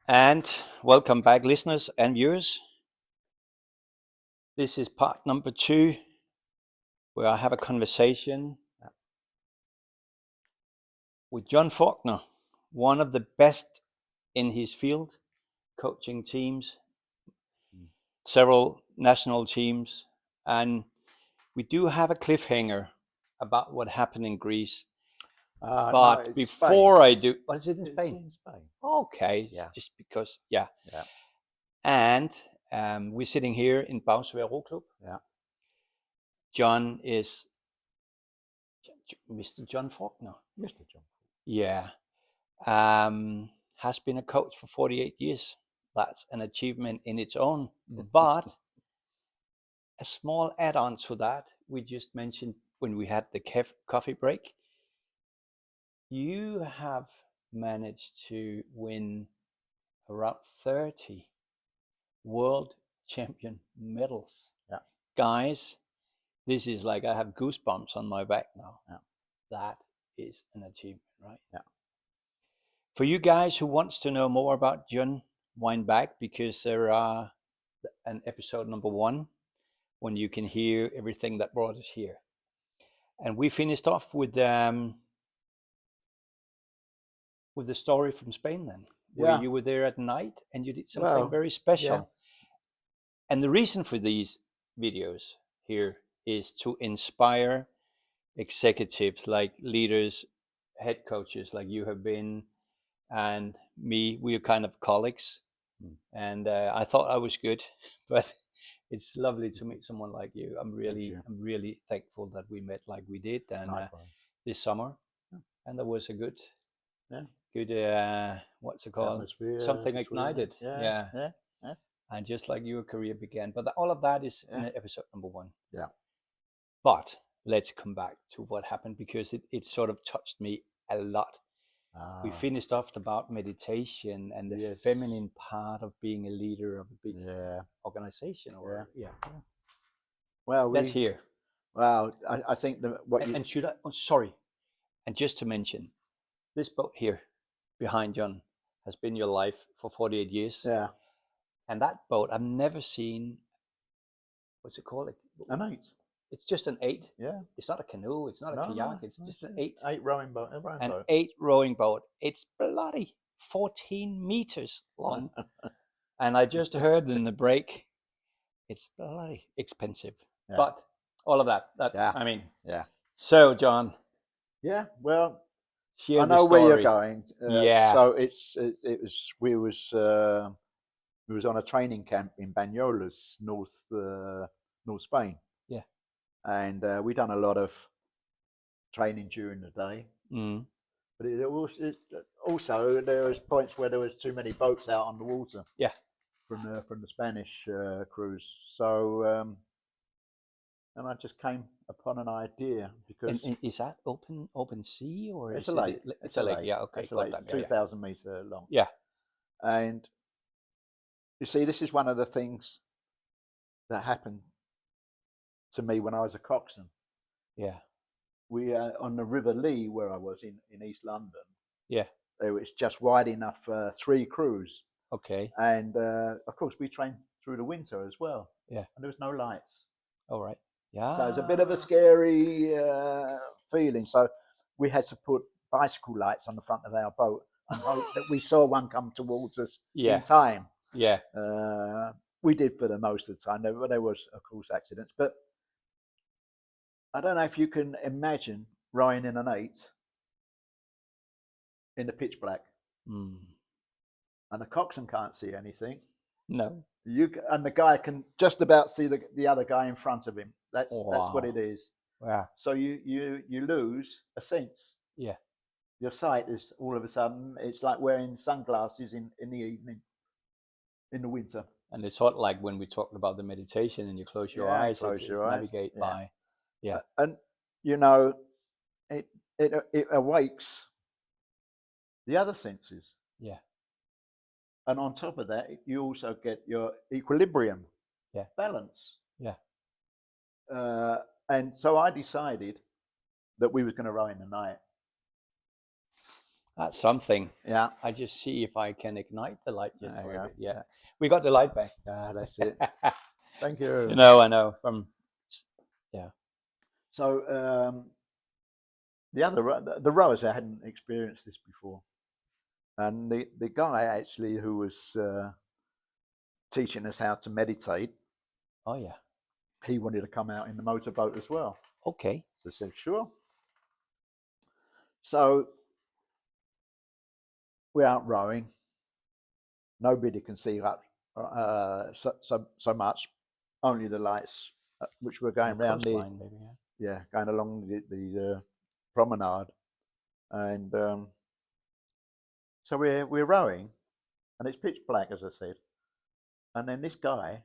And welcome back, listeners and viewers. This is part number 2, where I have a conversation with John Faulkner, one of the best in his field, coaching teams, several national teams. And we do have a cliffhanger about what happened in Greece. No, But it's before Spain. I do, what is it in It's Spain? in Spain. Okay, Yeah. just because, yeah. Yeah. And we're sitting here in Bausweiler Club. Yeah. John is Mr. John Faulkner. Mr. John. Yeah. Has been a coach for 48 years. That's an achievement in its own. But a small add on to that, we just mentioned when we had the coffee break, you have managed to win around 30 world champion medals. Yeah. Guys, this is like I have goosebumps on my back now. Yeah. That is an achievement, right? Yeah. For you guys who wants to know more about John, wind back because there are an episode number 1 when you can hear everything that brought us here. And we finished off with the story from Spain then, where you were there at night and you did something very special. Yeah. And the reason for these videos here is to inspire executives like leaders, head coaches like you have been, and me. We are kind of colleagues. And I thought I was good, but it's lovely to meet someone like you. I'm really thankful that we met like we did, and this summer, and there was a good, what's it called? Atmosphere Something between ignited. us. Yeah. And just like your career began, but all of that is in episode number 1. Yeah. But let's come back to what happened because it sort of touched me a lot. We finished off about meditation and the feminine part of being a leader of a big organization. Well, let's hear. Well, I think and should I? Oh, sorry. And just to mention, this boat here behind John has been your life for 48 years. Yeah. And that boat, I've never seen. What's it called? An 8. It's just an 8. Yeah. It's not a canoe. It's not a kayak. It's just an 8. 8 rowing boat. An 8 rowing boat. It's bloody 14 meters long. And I just heard in the break, it's bloody expensive. Yeah. But all of that. I mean. Yeah. So, John. Yeah. Well, I know where you're going. So we was on a training camp in Banyoles, North Spain. Yeah. And we done a lot of training during the day. Mm. But also there was points where there was too many boats out on the water. Yeah. From the Spanish cruise. So and I just came upon an idea because and is that open sea or it's is a lake? It's a lake. Yeah. Okay. It's a lake, 2,000 meters long. Yeah. And you see, this is one of the things that happened to me when I was a coxswain. Yeah. We on the River Lee, where I was in East London. Yeah. It was just wide enough for 3 crews. Okay. And of course, we trained through the winter as well. Yeah. And there was no lights. All right. Yeah. So it's a bit of a scary feeling. So we had to put bicycle lights on the front of our boat and hope that we saw one come towards us in time. Yeah. We did for the most of the time. There was, of course, accidents. But I don't know if you can imagine rowing in an 8 in the pitch black. Mm. And the coxswain can't see anything. No. And the guy can just about see the other guy in front of him. That's what it is. Wow. So you lose a sense. Yeah. Your sight is all of a sudden, it's like wearing sunglasses in the evening, in the winter. And it's sort of like when we talked about the meditation and you close your eyes, it's navigate by. Yeah. And you know, it awakes the other senses. Yeah. And on top of that, you also get your equilibrium, balance. Yeah. And so I decided that we was going to row in the night. That's something. Yeah. I just see if I can ignite the light just There for you a go. bit. Yeah. We got the light back. That's it. Thank You you. know, I know. Yeah. So the rowers, I hadn't experienced this before, and the guy actually who was teaching us how to meditate, Oh yeah. he wanted to come out in the motorboat as well. Okay. So I said, sure. So we're out rowing. Nobody can see that so much. Only the lights, which were going around the coastline, maybe. Yeah. going along the promenade, and so we're rowing, and it's pitch black, as I said, and then this guy,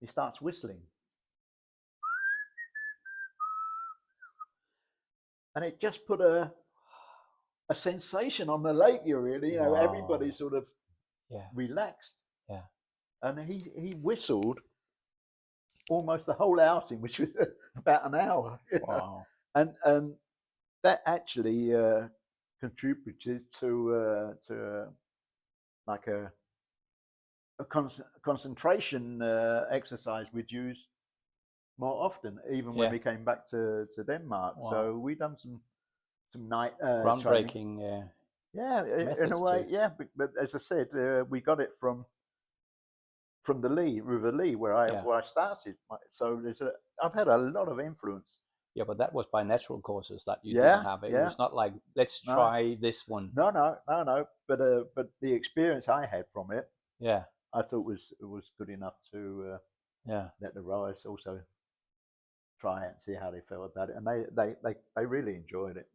he starts whistling, and it just put a sensation on the lake. You know, everybody Wow. sort of Yeah. relaxed, Yeah. and he whistled almost the whole outing, which was about an hour. Wow. And that actually contributed to like a concentration exercise we'd use more often, even when Yeah. we came back to Denmark. Wow. So we done some night training. Groundbreaking. Yeah, in a methods way, too. yeah. But as I said, we got it from the Lee River Lee, where Yeah. I started. So I've had a lot of influence. Yeah, but that was by natural causes that you Yeah, didn't have. It yeah. was not like, let's No, try this one. no. But the experience I had from it, Yeah. I thought was good enough to Yeah. let the rowers also try it and see how they felt about it, and they really enjoyed it.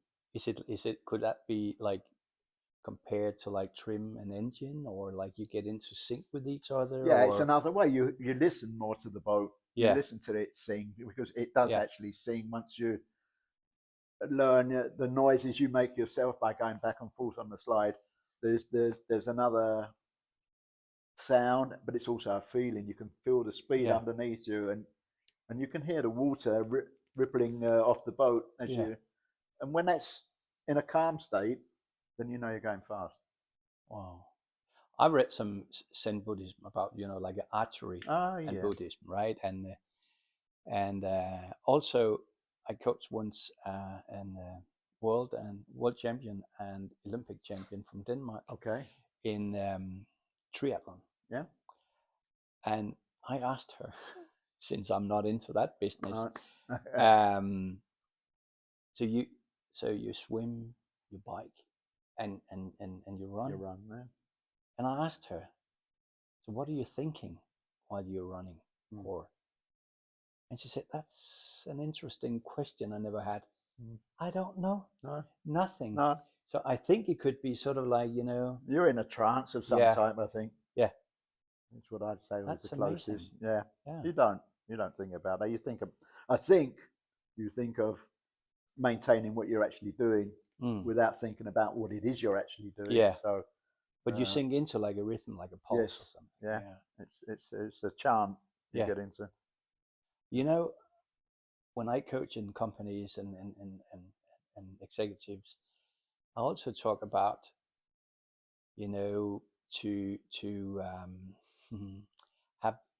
Could that be like compared to like trim an engine, or like you get into sync with each other? Yeah, it's or another way. You listen more to the boat. You Yeah. listen to it sing, because it does Yeah. actually sing once you learn the noises you make yourself by going back and forth on the slide. There's another sound, but it's also a feeling. You can feel the speed Yeah. underneath you, and you can hear the water rippling off the boat as Yeah. you. And when that's in a calm state, then you know you're going fast. Wow. I read some Zen Buddhism about, like archery Oh and yeah, Buddhism, right? And also I coached once an world champion and Olympic champion from Denmark okay, in triathlon. yeah. And I asked her, since I'm not into that business, Right. um, so you swim, you bike, and you run. You run there. And I asked her, so what are you thinking while you're running? Or And she said, that's an interesting question I never had. I don't know. No, Nothing. no. So I think it could be sort of like, You're in a trance of some Yeah. type. I think. Yeah. That's what I'd say was That's the closest. amazing. Yeah. Yeah. You don't think about that. You think of. I think you think of maintaining what you're actually doing without thinking about what it is you're actually doing. Yeah. So. But you sink into like a rhythm, like a pulse or Yes. something. Yeah. It's a chant you Yeah. get into. When I coach in companies and executives, I also talk about, to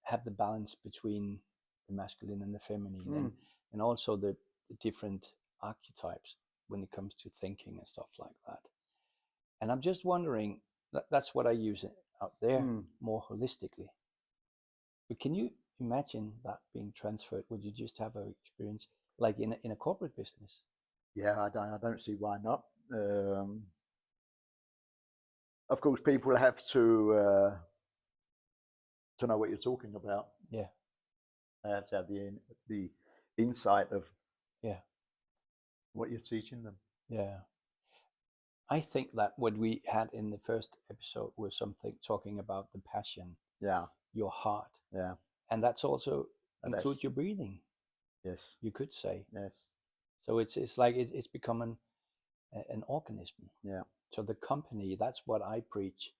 have the balance between the masculine and the feminine, and also the different archetypes when it comes to thinking and stuff like that. And I'm just wondering, that's what I use out there more holistically. But can you imagine that being transferred? Would you just have an experience like in a corporate business? Yeah, I don't see why not. Of course, people have to know what you're talking about. Yeah. They have to have the insight of Yeah. what you're teaching them. Yeah. I think that what we had in the first episode was something talking about the passion. Yeah. Your heart. Yeah. And that's also include your breathing. Yes. You could say. Yes. So it's like it's become an organism. Yeah. So the company, that's what I preach.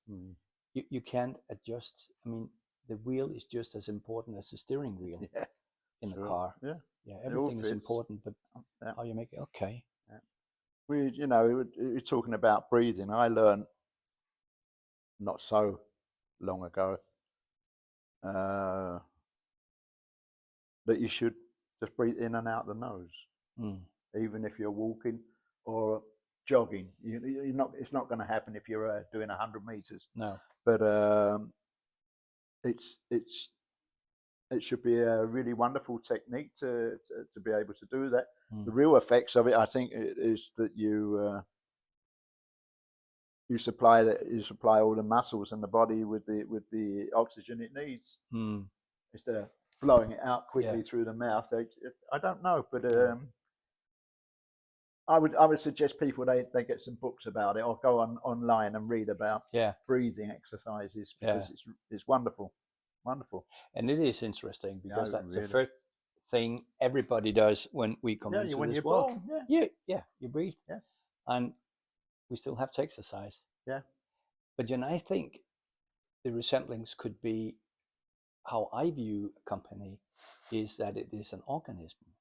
You can't adjust. I mean, the wheel is just as important as the steering wheel in a car. Yeah. Yeah. Everything is important, but how you make it. Okay. Yeah. we're talking about breathing. I learned not so long ago that you should just breathe in and out the nose, even if you're walking or jogging. You're not. It's not going to happen if you're doing 100 meters. No. But it should be a really wonderful technique to be able to do that. The real effects of it, I think, is that you supply all the muscles in the body with the oxygen it needs instead of blowing it out quickly through the mouth. I don't know, but I would suggest people they get some books about it or go online and read about breathing exercises because it's wonderful. And it is interesting because that's really the first thing everybody does when we come into this world. You breathe, and we still have to exercise. But I think the resemblance could be how I view a company is that it is an organism.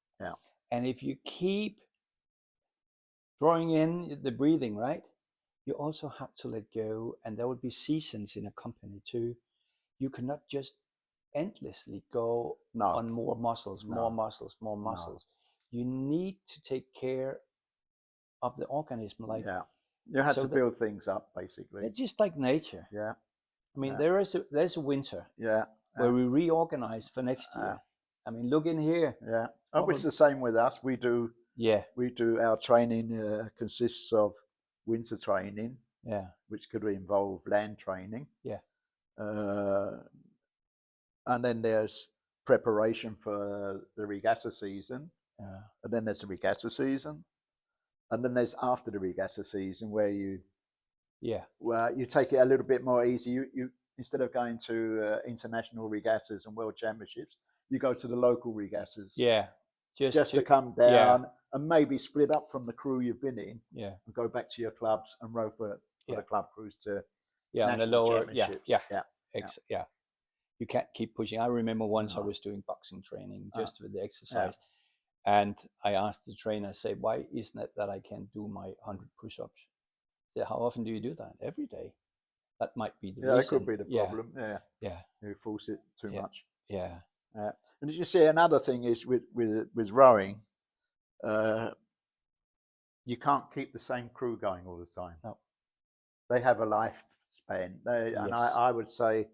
And if you keep drawing in the breathing, right, you also have to let go, and there will be seasons in a company too. You cannot just endlessly go on more muscles. You need to take care of the organism. You have to build things up, basically. It's just like nature. I mean, there's a winter where we reorganize for next year. I mean, look in here. It's the same with us. We do our training consists of winter training, which could involve land training. And then there's preparation for the regatta season. And then there's the regatta season. And then there's after the regatta season where you take it a little bit more easy. You instead of going to international regattas and world championships, you go to the local regattas. Just to come down and maybe split up from the crew you've been in. And go back to your clubs and row for the club crews to and the lower championships. You can't keep pushing. I remember once I was doing boxing training just with the exercise. And I asked the trainer, I say, why isn't it that I can do my 100 push-ups? I said, how often do you do that? Every day. That might be the reason. That could be the problem. You force it too much. And as you see, another thing is with rowing, you can't keep the same crew going all the time. No. They have a lifespan. And I would say,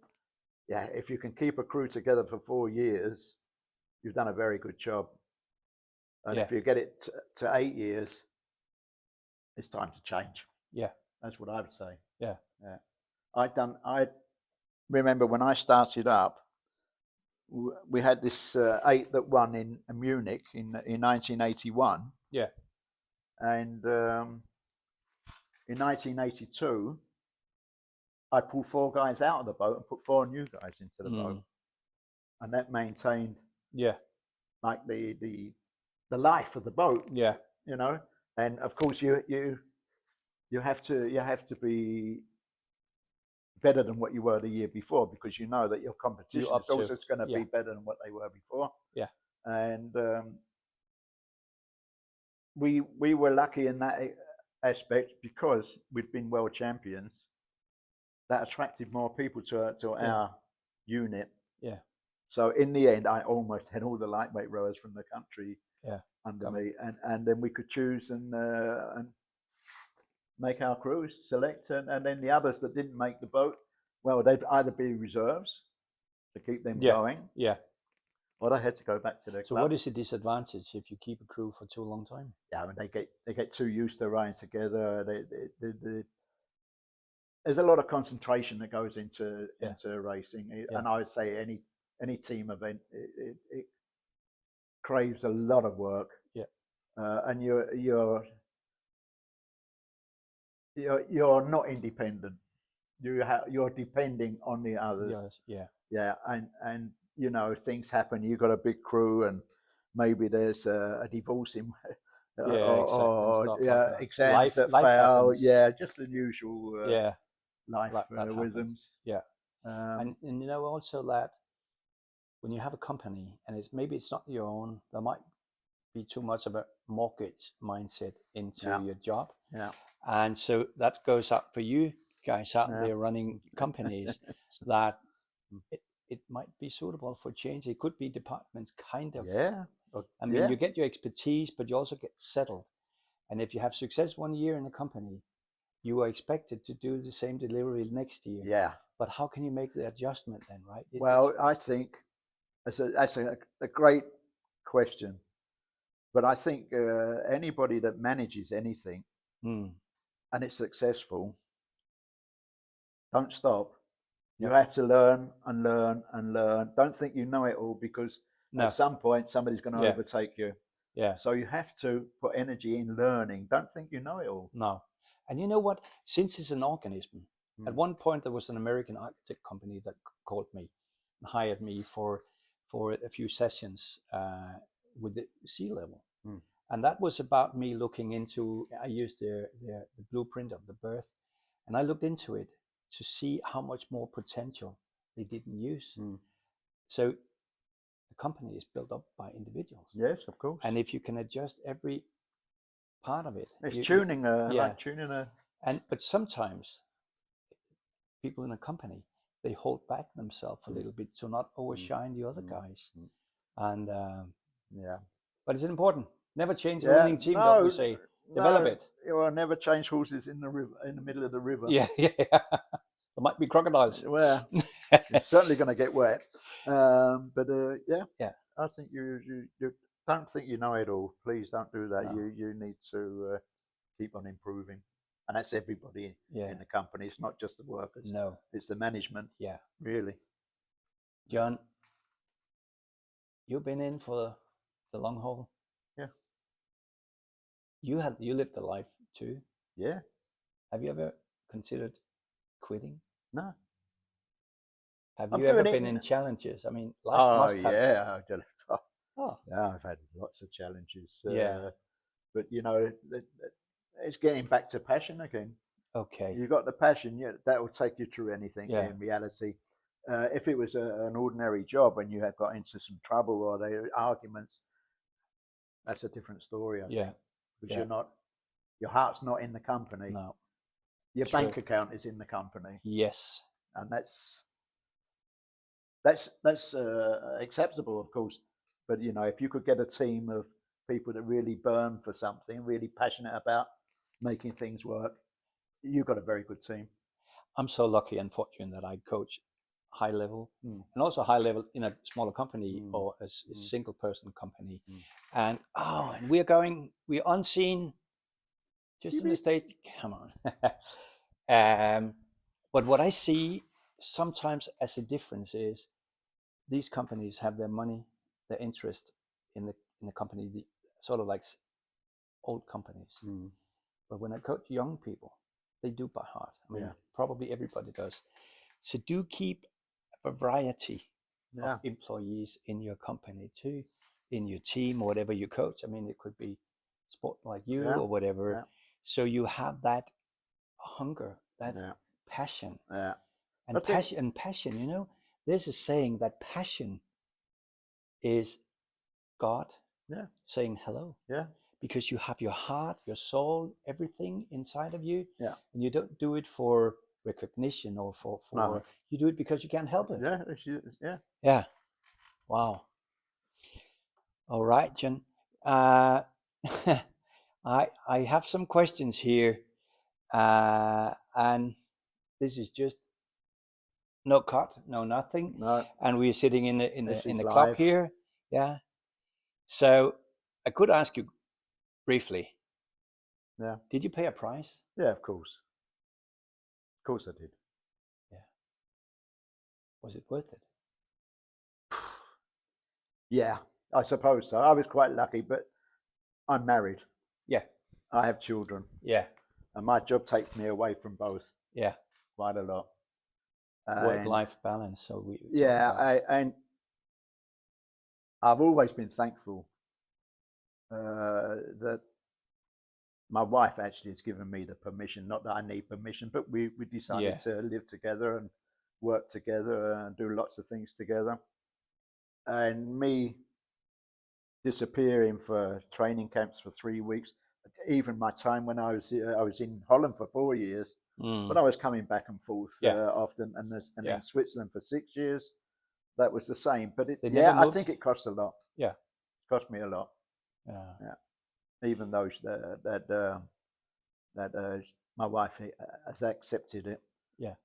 if you can keep a crew together for 4 years, you've done a very good job. And if you get it to 8 years, it's time to change. That's what I would say. I remember when I started up, we had this 8 that won in Munich in 1981. And in 1982, I pulled 4 guys out of the boat and put 4 new guys into the boat, and that maintained like the life of the boat. And of course you have to be better than what you were the year before, because you know that your competition is also going to be better than what they were before. And we were lucky in that aspect because we'd been world champions. That attracted more people to our unit. So in the end, I almost had all the lightweight rowers from the country under me, and then we could choose and make our crews, select, and then the others that didn't make the boat, well, they'd either be reserves to keep them going, or they had to go back to their clubs. So what is the disadvantage if you keep a crew for too long time? I mean, they get too used to rowing together. There's a lot of concentration that goes into racing, and I would say any team event it craves a lot of work. And you're not independent. You're depending on the others. And you know, things happen. You've got a big crew, and maybe there's a divorce in or exams that fail. Happens. Just the usual life rhythms. And you know also that when you have a company and it's not your own, there might be too much of a mortgage mindset into Yeah. your job. Yeah. And so that goes up for you guys out Yeah. there running companies that it might be suitable for change. It could be departments kind of. Yeah. I mean, you get your expertise, but you also get settled. And if you have success 1 year in a company, you are expected to do the same delivery next year. Yeah. But how can you make the adjustment then, right? Well, I think that's a great question. But I think anybody that manages anything and it's successful, don't stop. You Yep. have to learn and learn and learn. Don't think you know it all, because No. at some point somebody's going to Yeah. overtake you. Yeah. So you have to put energy in learning. Don't think you know it all. No. And you know what? Since it's an organism, at one point there was an American architect company that called me and hired me for a few sessions with the sea level. And that was about me looking into, I used the blueprint of the birth, and I looked into it to see how much more potential they didn't use. So the company is built up by individuals. Yes, of course. And if you can adjust every part of it, it's tuning like tuning a. But sometimes people in a company, they hold back themselves a little bit to not overshine the other guys. And Yeah. but it's important. Never change a winning team, don't we say? Develop it. You will never change horses in the river, in the middle of the river. Yeah. There might be crocodiles. Well, it's certainly going to get wet. But Yeah. I think you don't think you know it all. Please don't do that. No. You need to keep on improving, and that's everybody in the company. It's not just the workers. No, it's the management. Yeah. Really. John, you've been in for the long haul. Yeah. You lived the life too. Yeah. Have you ever considered quitting? No. Have you ever been in challenges? I mean, life must have. Yeah, I've had lots of challenges. Yeah. But you know, it's getting back to passion again. Okay. You've got the passion, that will take you through anything. Yeah. In reality, if it was an ordinary job and you had got into some trouble or there arguments, that's a different story. I think, because your heart's not in the company. No. Your bank account is in the company. Yes. And that's acceptable, of course. But you know, if you could get a team of people that really burn for something, really passionate about making things work, you've got a very good team. I'm so lucky and fortunate that I coach high level and also high level in a smaller company or a single person company. And we're unseen just in the stage. Come on. But what I see sometimes as a difference is these companies have their money, their interest in the company, sort of like old companies. But when I coach young people, they do by heart. I mean, probably everybody does. So do keep a variety of employees in your company too, in your team, or whatever you coach. I mean, it could be sport like you or whatever. So you have that hunger, that passion. And passion, you know, there's a saying that passion is God saying hello. Yeah. Because you have your heart, your soul, everything inside of you. Yeah. And you don't do it for recognition or for you do it because you can't help it. Yeah. Yeah. Wow. All right, John. I have some questions here. And this is just no cut, no nothing. No. And we're sitting in the club live. here. Yeah. So I could ask you briefly. Yeah. Did you pay a price? Yeah, of course. Of course I did. Yeah. Was it worth it? Yeah, I suppose so. I was quite lucky, but I'm married. Yeah. I have children. Yeah. And my job takes me away from both. Yeah. Quite a lot. Work-life balance. So and I've always been thankful that my wife actually has given me the permission. Not that I need permission, but we decided to live together and work together and do lots of things together. And me disappearing for training camps for 3 weeks. Even my time when I was in Holland for 4 years, but I was coming back and forth often, and then Switzerland for 6 years. That was the same, but I think it costs a lot. Yeah, it cost me a lot. Yeah. Even though my wife has accepted it. Yeah.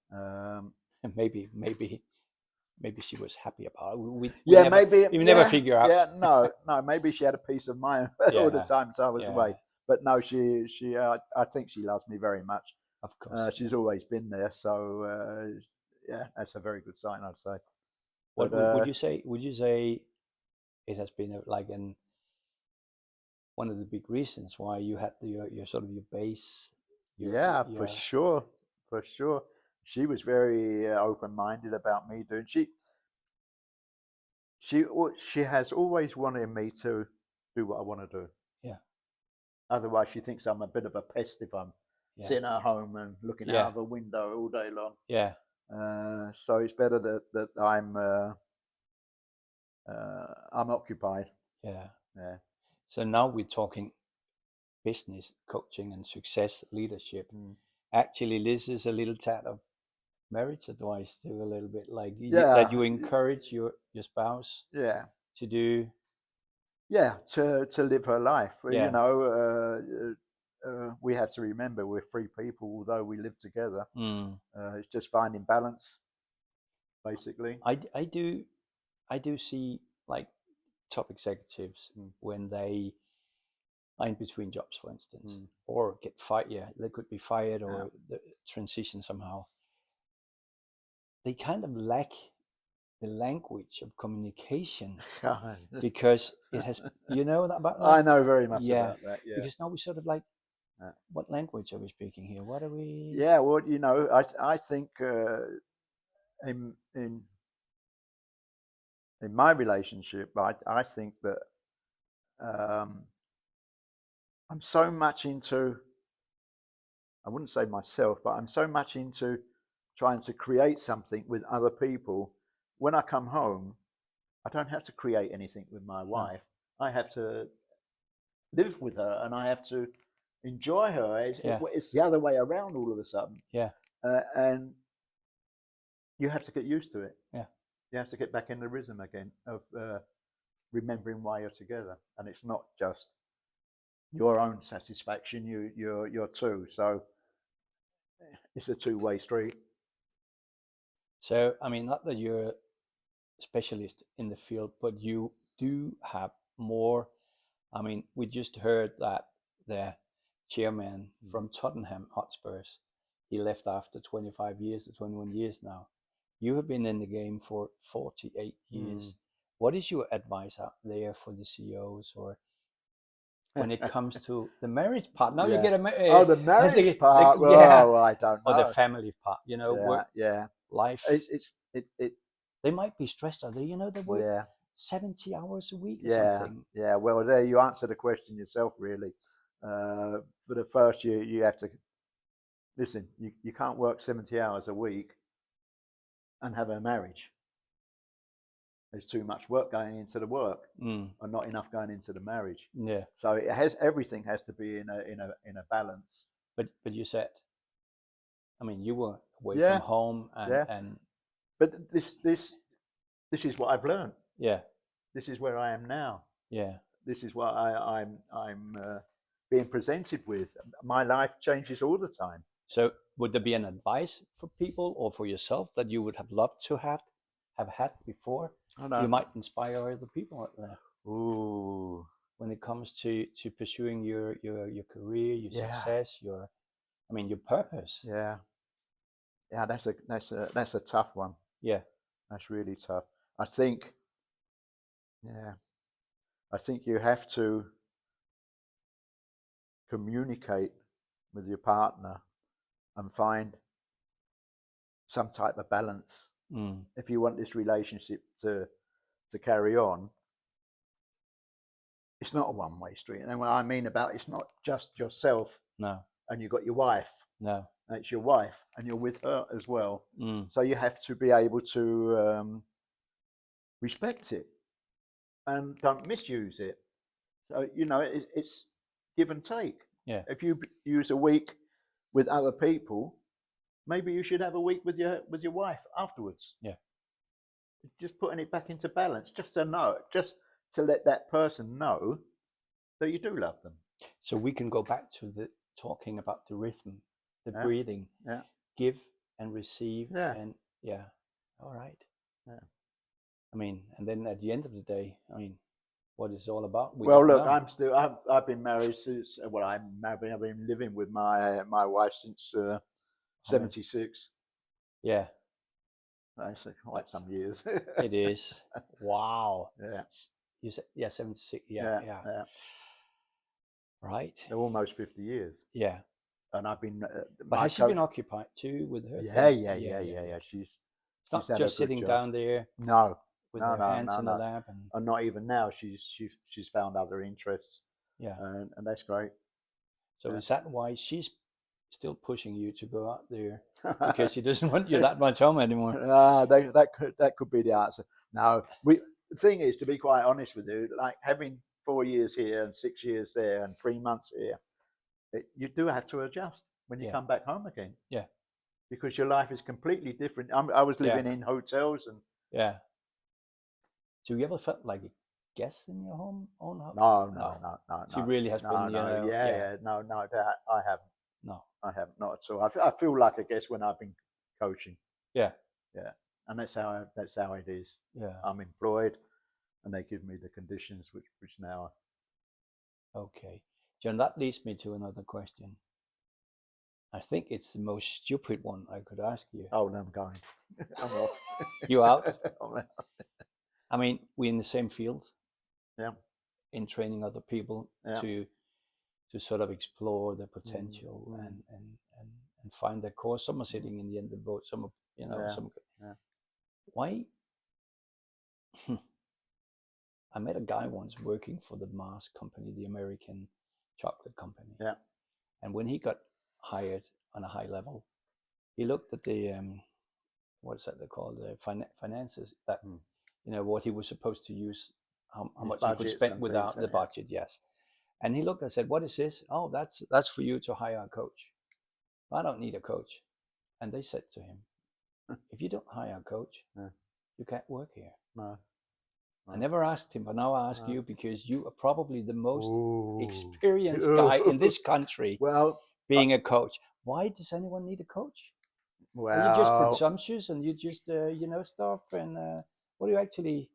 Maybe she was happy about it. We never figure out. Yeah, no, maybe she had a peace of mind all the time, so I was away. But no, I think she loves me very much. Of course. She's always been there, so that's a very good sign, I'd say. What would you say? Would you say it has been like one of the big reasons why you had your sort of your base? For sure. She was very open-minded about me doing. She has always wanted me to do what I want to do. Yeah. Otherwise, she thinks I'm a bit of a pest if I'm sitting at home and looking out of a window all day long. Yeah. So it's better that I'm occupied. Yeah. Yeah. So now we're talking business, coaching, and success leadership. Actually, this is a little tad of marriage advice too, a little bit like that you encourage your spouse to do. Yeah, to live her life. You know, we have to remember we're free people, although we live together. It's just finding balance, basically. I do see like top executives when they are in between jobs, for instance, or get fired. Yeah, they could be fired or the transition somehow. They kind of lack the language of communication because it has, you know about that? I know very much about that. Yeah, because now we sort of like, what language are we speaking here? What are we? Yeah, well, you know, I think in my relationship, I think that I'm so much into, I wouldn't say myself, but I'm so much into trying to create something with other people. When I come home, I don't have to create anything with my wife. I have to live with her, and I have to enjoy her. It's the other way around all of a sudden. Yeah. And you have to get used to it. Yeah. You have to get back in the rhythm again of remembering why you're together, and it's not just your own satisfaction. You're two, so it's a two-way street. So I mean, not that you're a specialist in the field, but you do have more. I mean, we just heard that the chairman from Tottenham Hotspurs, he left after 25 years or 21 years now. You have been in the game for 48 years. What is your advice out there for the CEOs or when it comes to the marriage part? Now you get the marriage part. I don't know. Or the family part, you know, work, life. They might be stressed, are they? You know, they work 70 hours a week or something. Yeah, well, there you answer the question yourself, really. For the first year, you have to listen. You can't work 70 hours a week and have a marriage. There's too much work going into the work, and not enough going into the marriage. Yeah. So everything has to be in a balance. But you said, I mean, you were away from home, and but this is what I've learned. Yeah. This is where I am now. Yeah. This is what I'm being presented with. My life changes all the time. So would there be an advice for people or for yourself that you would have loved to have had before? You might inspire other people out there. Ooh. When it comes to pursuing your career, your success, your purpose. Yeah. Yeah, that's a tough one. Yeah. That's really tough. I think you have to communicate with your partner and find some type of balance. If you want this relationship to carry on, it's not a one-way street. And what I mean about it's not just yourself. No. And you've got your wife. No. And it's your wife, and you're with her as well. So you have to be able to respect it and don't misuse it. So it's give and take. Yeah. If you use a week with other people, maybe you should have a week with your wife afterwards. Yeah. Just putting it back into balance, just to let that person know that you do love them. So we can go back to the talking about the rhythm, the Yeah. breathing, Yeah. give and receive, Yeah. and yeah, all right. Yeah. I mean, and then at the end of the day, I mean, what it's all about. Well, look, I've been married since. Well, I've been living with my wife since '76. Yeah, That's quite some years. it is. Wow. Yeah. You said 76. Yeah. Yeah. Yeah. Right. They're almost 50 years. Yeah. And I've been. But has she been occupied too with her Yeah, thing? yeah. She's She's not had a just good sitting job. down there No, with her hands in the no. lap And not even now. She's found other interests. yeah. And that's great. So Yeah. is that why she's still pushing you to go out there because she doesn't want you that much home anymore? That could be the answer. No, the thing is, to be quite honest with you, like having 4 years here and 6 years there and 3 months here, you do have to adjust when you come back home again. Yeah. Because your life is completely different. I was living in hotels and yeah. So you ever felt like a guest in your own home? No. She really has been, No, no, I haven't. No, I haven't, not at all. I feel like a guest when I've been coaching. Yeah. And that's how it is. Yeah. I'm employed, and they give me the conditions which now. Okay, John. That leads me to another question. I think it's the most stupid one I could ask you. Oh, no, I'm going. I'm off. You out? I'm out. I mean, we're in the same field. Yeah. In training other people to sort of explore their potential and find their course. Some are sitting in the end of the boat. Some are, some. Yeah. Why? I met a guy once working for the Mars company, the American chocolate company. Yeah. And when he got hired on a high level, he looked at the what's that they call the finances that what he was supposed to use, how much he could spend without the budget. Yes. And he looked and said, "What is this? Oh, that's for you to hire a coach. I don't need a coach." And they said to him, "If you don't hire a coach, you can't work here." No. I never asked him, but now I ask you because you are probably the most experienced guy in this country. Well, being a coach, why does anyone need a coach? Well, are you just presumptuous and you just stuff? And what are you actually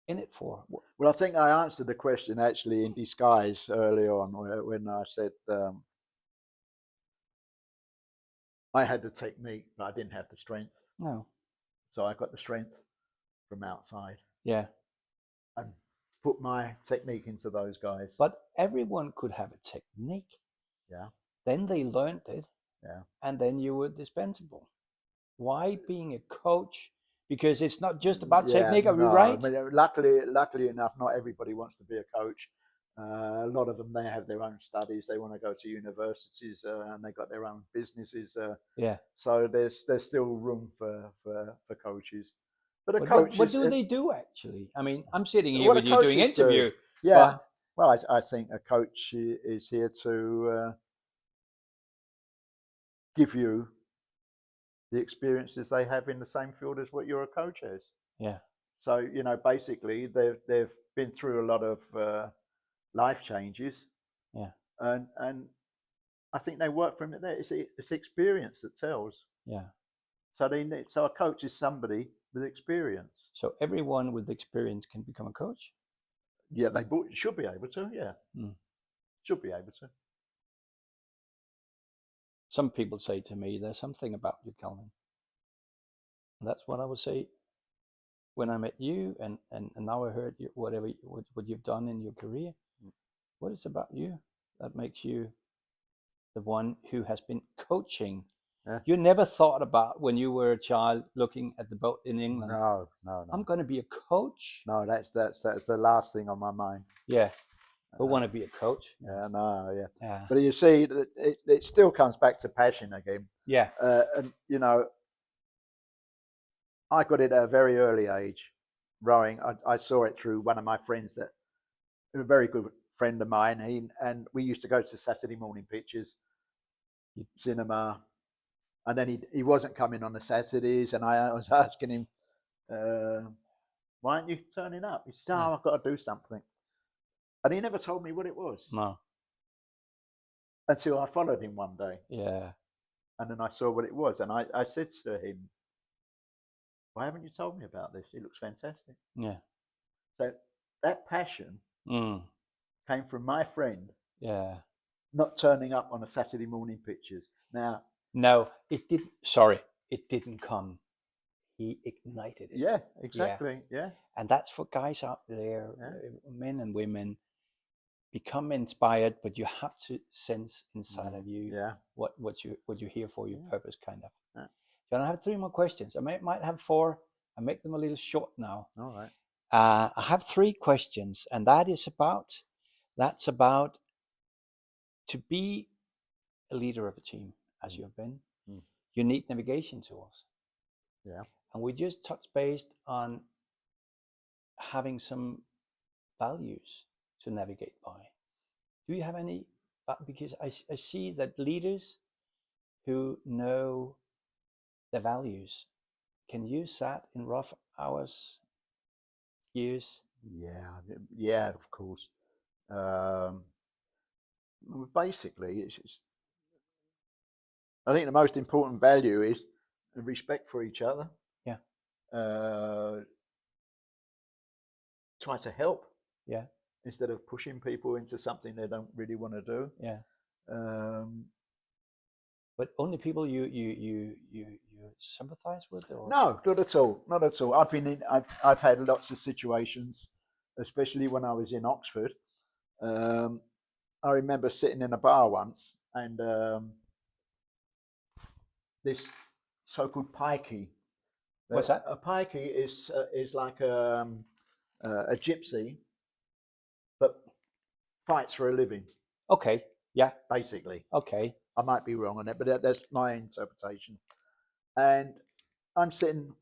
in it for? Well, I think I answered the question actually in disguise early on when I said I had the technique, but I didn't have the strength. No. So I got the strength from outside. Yeah. And put my technique into those guys. But everyone could have a technique. Yeah. Then they learned it. Yeah. And then you were dispensable. Why being a coach? Because it's not just about technique, are we right? I mean, luckily enough, not everybody wants to be a coach. A lot of them, they have their own studies. They want to go to universities, and they got their own businesses. So there's still room for coaches. But what do they do actually? I mean, I'm sitting here with you doing interview. Yeah. Well, I think a coach is here to give you the experiences they have in the same field as what your coach has. Yeah. So basically, they've been through a lot of life changes. Yeah. And I think they work from it there. It's experience that tells. Yeah. So a coach is somebody with experience. So everyone with experience can become a coach? Yeah, they should be able to. Yeah. Should be able to. Some people say to me, "There's something about you, Calvin." And that's what I would say when I met you, and now I heard what you've done in your career. What is about you that makes you the one who has been coaching? Yeah. You never thought about when you were a child looking at the boat in England. No. I'm going to be a coach. No, that's the last thing on my mind. Yeah. Who want to be a coach? Yeah, no, yeah. But you see, it still comes back to passion again. Yeah. And I got it at a very early age, rowing. I saw it through one of my friends that a very good friend of mine. And we used to go to Saturday morning pictures, cinema, and then he wasn't coming on the Saturdays, and I was asking him, why aren't you turning up? He says, oh, I've got to do something. And he never told me what it was. No. Until I followed him one day. Yeah. And then I saw what it was. And I said to him, why haven't you told me about this? It looks fantastic. Yeah. So that passion came from my friend. Yeah. Not turning up on a Saturday morning pictures. Now, no, it didn't. Sorry, it didn't come. He ignited it. Yeah, exactly. Yeah. And that's for guys out there, men and women. Become inspired, but you have to sense inside of you what you're here for, your purpose, kind of. Yeah. John, I have 3 more questions. I might have 4. I make them a little short now. All right. I have 3 questions, and that's about to be a leader of a team, as you have been. You need navigation tools. Yeah. And we just touched base on having some values to navigate by. Do you have any? Because I see that leaders who know their values can use that in rough hours, years. Yeah, of course. Basically, I think the most important value is respect for each other. Yeah. Try to help. Yeah. Instead of pushing people into something they don't really want to do. Yeah. But only people you sympathize with, or? No, not at all. Not at all. I've had lots of situations, especially when I was in Oxford. I remember sitting in a bar once, and this so-called pikey. What's that? A pikey is like a gypsy, but fights for a living. Okay. Yeah. Basically. Okay. I might be wrong on it, but that's my interpretation. And I'm sitting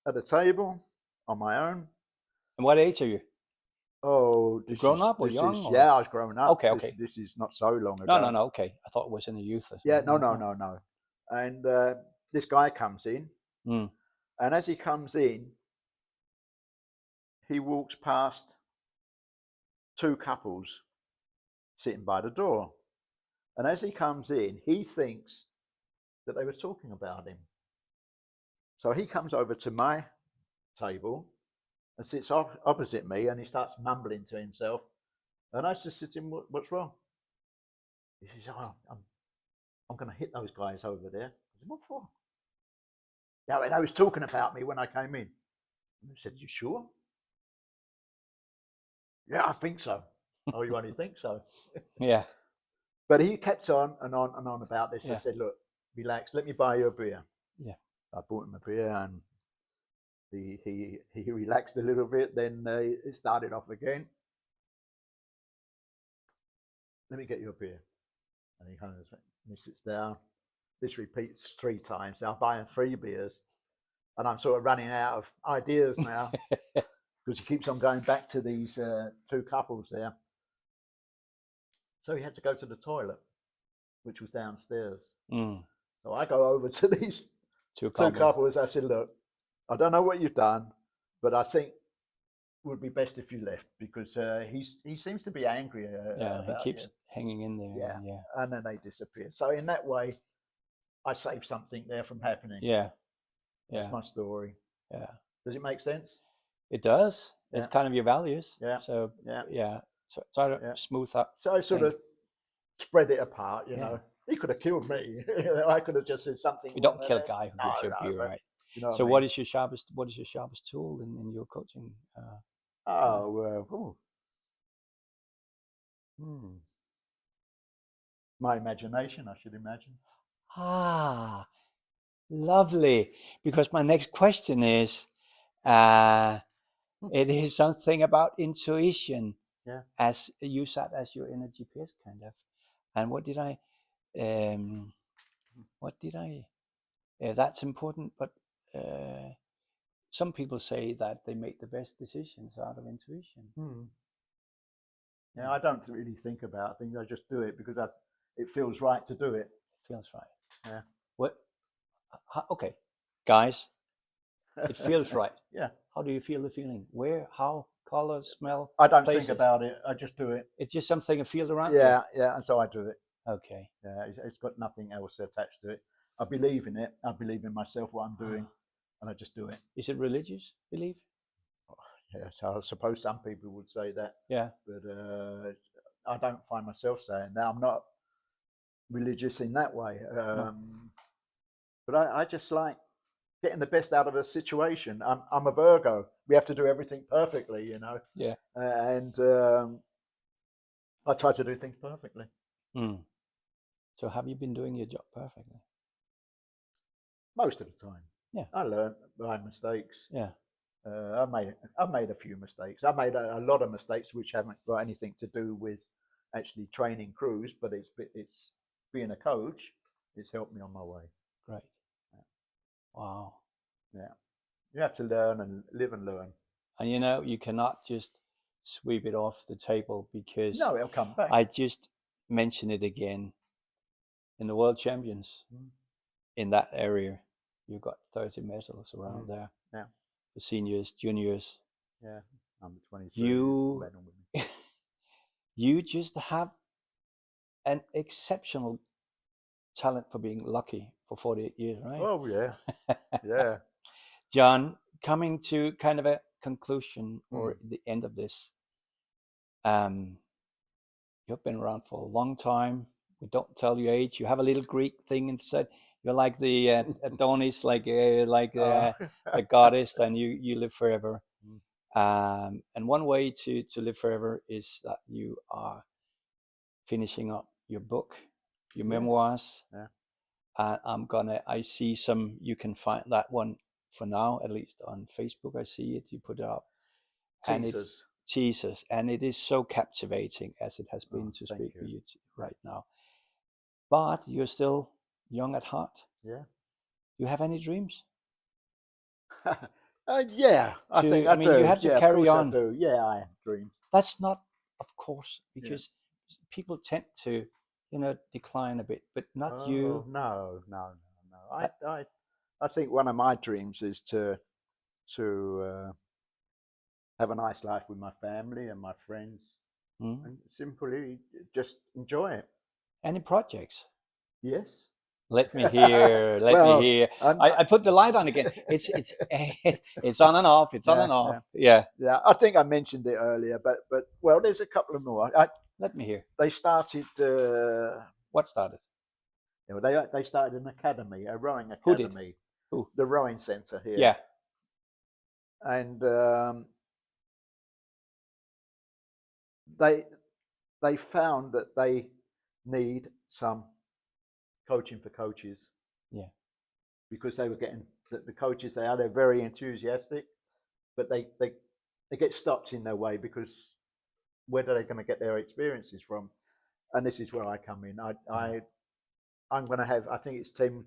at a table on my own. And what age are you? Oh, this grown is, up or this young? Is, or? Yeah, I was growing up. Okay. This is not so long ago. No. Okay, I thought it was in the youth. Or yeah, no. And this guy comes in, and as he comes in, he walks past 2 couples sitting by the door. And as he comes in, he thinks that they were talking about him. So he comes over to my table and sits opposite me, and he starts mumbling to himself. And I just said to him, what's wrong? He says, oh, I'm going to hit those guys over there. I said, what for? Yeah, and I was talking about me when I came in. And I said, you sure? Yeah, I think so. Oh, you only think so? Yeah. But he kept on and on and on about this. Yeah. I said, look, relax, let me buy you a beer. Yeah. I bought him a beer, and he relaxed a little bit. Then it started off again. Let me get you a beer. And he sits down. This repeats 3 times. Now I'm buying 3 beers, and I'm sort of running out of ideas now because he keeps on going back to these 2 couples there. So he had to go to the toilet, which was downstairs. So I go over to these 2 couples. I said, look, I don't know what you've done, but I think it would be best if you left, because he seems to be angry. He keeps hanging in there. Yeah. And then they disappear. So in that way, I saved something there from happening. Yeah. That's my story. Yeah. Does it make sense? It does. Yeah. It's kind of your values. Yeah. So so try to smooth up. So I sort of spread it apart, you know. He could have killed me. I could have just said something. You don't kill a guy who gives you a beer, right? You know so what is your sharpest tool in your coaching? My imagination, I should imagine. Lovely. Because my next question is, it is something about intuition. Yeah. As you said, as your inner GPS, kind of. And what did I? That's important, but some people say that they make the best decisions out of intuition. Yeah, I don't really think about things. I just do it because it feels right to do it. Feels right. Yeah. What? Okay, guys, it feels right. Yeah. How do you feel the feeling? Where? How? Color? Smell? I don't places? think about it. I just do it. It's just something I feel around Yeah, yeah, and so I do it. you. Okay. Yeah, it's got nothing else attached to it. I believe in it. I believe in myself, what I'm doing, and I just do it. Is it religious belief? Yeah, so I suppose some people would say that. Yeah. But I don't find myself saying that. I'm not religious in that way. No. But I just like getting the best out of a situation. I'm a Virgo. We have to do everything perfectly, you know. Yeah. And I try to do things perfectly. Mm. So have you been doing your job perfectly? Most of the time. Yeah. I learn by mistakes. Yeah. I've made a few mistakes. I've made a lot of mistakes which haven't got anything to do with actually training crews, but it's being a coach. It's helped me on my way. Great. Yeah. Wow. Yeah, you have to learn and live and learn. And you know, you cannot just sweep it off the table because No, it'll come back. I just mentioned it again. In the World Champions, in that area, you've got 30 medals around there. Yeah. The seniors, juniors. Yeah. I'm 23. You, you just have an exceptional talent for being lucky for 48 years, right? Oh, yeah. Yeah. John, coming to kind of a conclusion or the end of this, you've been around for a long time. We don't tell your age. You have a little Greek thing inside. You're like the Adonis, like the goddess, and you live forever. And one way to live forever is that you are finishing up your book, your memoirs. Yeah. I see some. You can find that one for now, at least on Facebook. I see it. You put it up, and it's Jesus, and it is so captivating as it has been to speak with you right now. But you're still young at heart. Yeah. You have any dreams? Yeah, I think I do. You have to carry on. I do. Yeah, I have dreams. That's not, of course, because people tend to, decline a bit, but not you. No. I think one of my dreams is to have a nice life with my family and my friends, and simply just enjoy it. Any projects? Yes. Let me hear. Let me hear. I put the light on again. It's on and off. It's on and off. Yeah. I think I mentioned it earlier, but well, there's a couple of more. Let me hear. They started. What started? They started an academy, a rowing academy. Who did? Who? The rowing centre here. Yeah. And they found that they need some coaching for coaches. Yeah. Because they were getting the coaches they're very enthusiastic, but they get stopped in their way because where are they going to get their experiences from? And this is where I come in. I'm going to have, I think it's 10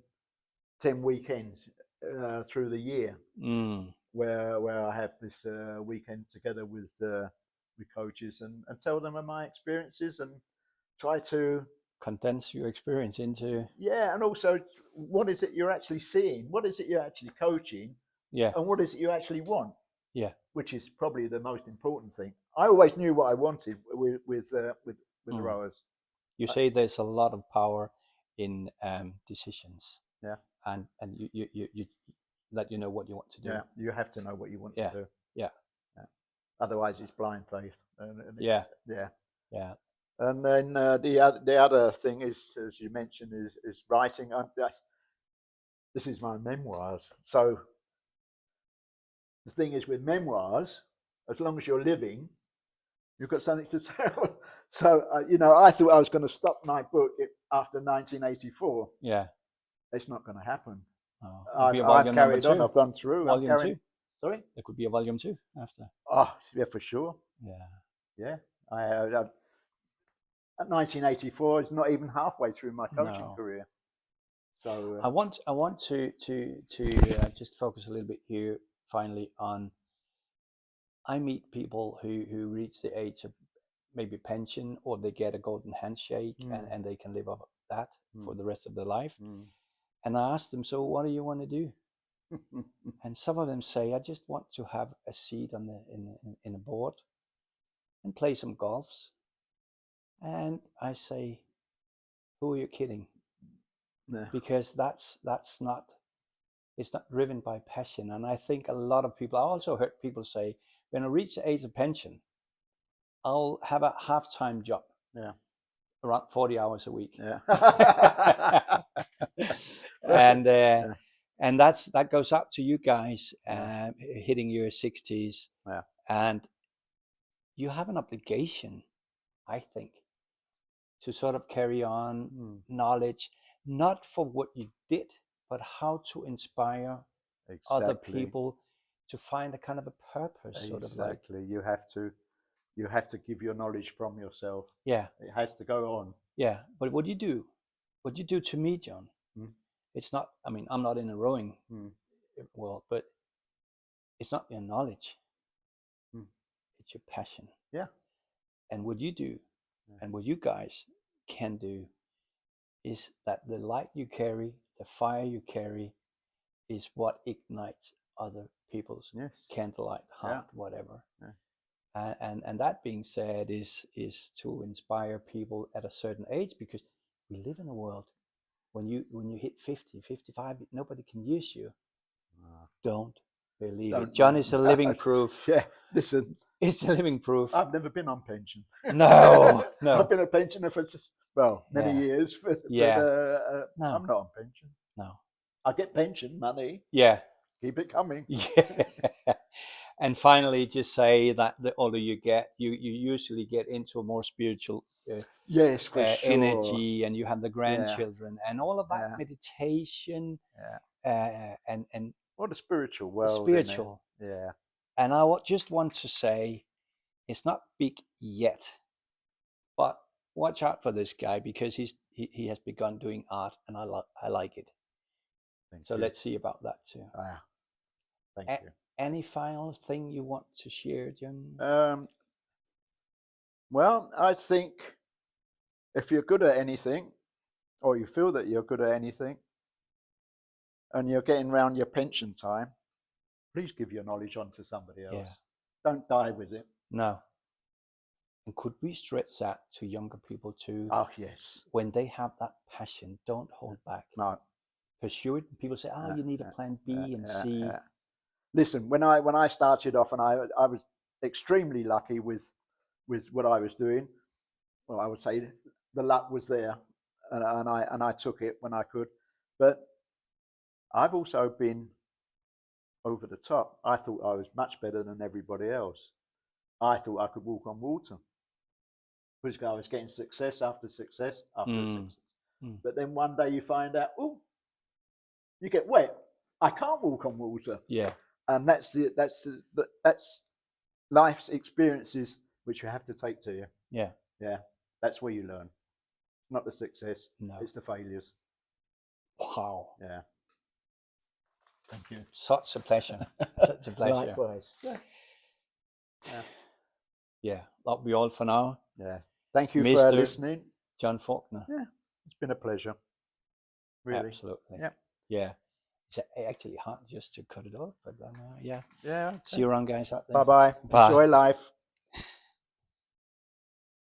weekends through the year where I have this weekend together with coaches and tell them of my experiences and try to condense your experience into and also what is it you're actually seeing, what is it you're actually coaching, and what is it you actually want, which is probably the most important thing. I always knew what I wanted with the rowers. You say there's a lot of power in decisions, and you that you know what you want to do. You have to know what you want to do. Otherwise it's blind faith. And And then the other thing is, as you mentioned, is writing. This is my memoirs. So the thing is with memoirs, as long as you're living, you've got something to tell. So I thought I was going to stop my book after 1984. Yeah, it's not going to happen. Oh, I've carried on. I've gone through. Volume 2. Sorry, there could be a volume 2 after. Oh yeah, for sure. Yeah. At 1984 is not even halfway through my coaching career. So I want to just focus a little bit here finally on. I meet people who reach the age of maybe pension, or they get a golden handshake, and they can live off that for the rest of their life. And I asked them, so what do you want to do? And some of them say, I just want to have a seat on in a board and play some golfs. And I say, who are you kidding? Yeah. Because it's not driven by passion. And I think a lot of people, I also heard people say, when I reach the age of pension, I'll have a half-time job. Yeah. Around 40 hours a week. Yeah. And that goes out to you guys, hitting your 60s. Yeah. And you have an obligation, I think, to sort of carry on knowledge, not for what you did, but how to inspire other people to find a kind of a purpose. Sort of like. You have to give your knowledge from yourself. Yeah. It has to go on. Yeah. But what you do to me, John, it's not, I mean, I'm not in a rowing world, but it's not your knowledge. It's your passion. Yeah. And what you do and what you guys can do is that the light you carry, the fire you carry, is what ignites other people's candlelight, heart, whatever. Yeah. And that being said, is to inspire people at a certain age, because we live in a world when you hit 50, 55, nobody can use you. Don't believe it. John is a living proof. Yeah, listen. It's a living proof. I've never been on pension. No. I've been a pensioner for, many years. But No. I'm not on pension. No. I get pension money. Yeah. Keep it coming. Yeah. And finally, just say that the older you get, you usually get into a more spiritual yes, for sure. energy, and you have the grandchildren and all of that meditation. And what a spiritual world. Spiritual. Yeah. And I just want to say, it's not big yet, but watch out for this guy, because he has begun doing art, and I like it. So let's see about that too. Thank you. Any final thing you want to share, John? Well, I think if you're good at anything, or you feel that you're good at anything, and you're getting around your pension time, please give your knowledge on to somebody else. Yeah. Don't die with it. No. And could we stretch that to younger people too? Oh, yes. When they have that passion, don't hold back. No. Pursue it. People say, you need a plan B and C. Listen, when I started off, and I was extremely lucky with what I was doing. Well, I would say the luck was there, and I took it when I could. But I've also been over the top. I thought I was much better than everybody else. I thought I could walk on water, because I was getting success after success after success. But then one day you find out, you get wet. I can't walk on water. Yeah. And that's life's experiences which you have to take to you. Yeah. Yeah. That's where you learn. Not the success. No. It's the failures. Wow. Yeah. Thank you. Such a pleasure. Such a pleasure. Likewise. Yeah. That'll be all for now. Yeah. Thank you Mr. for listening. John Faulkner. Yeah. It's been a pleasure. Really. Absolutely. Yeah. Yeah. It's actually hard just to cut it off, but yeah. Yeah. Okay. See you around, guys, out there. Bye-bye. Bye. Enjoy life.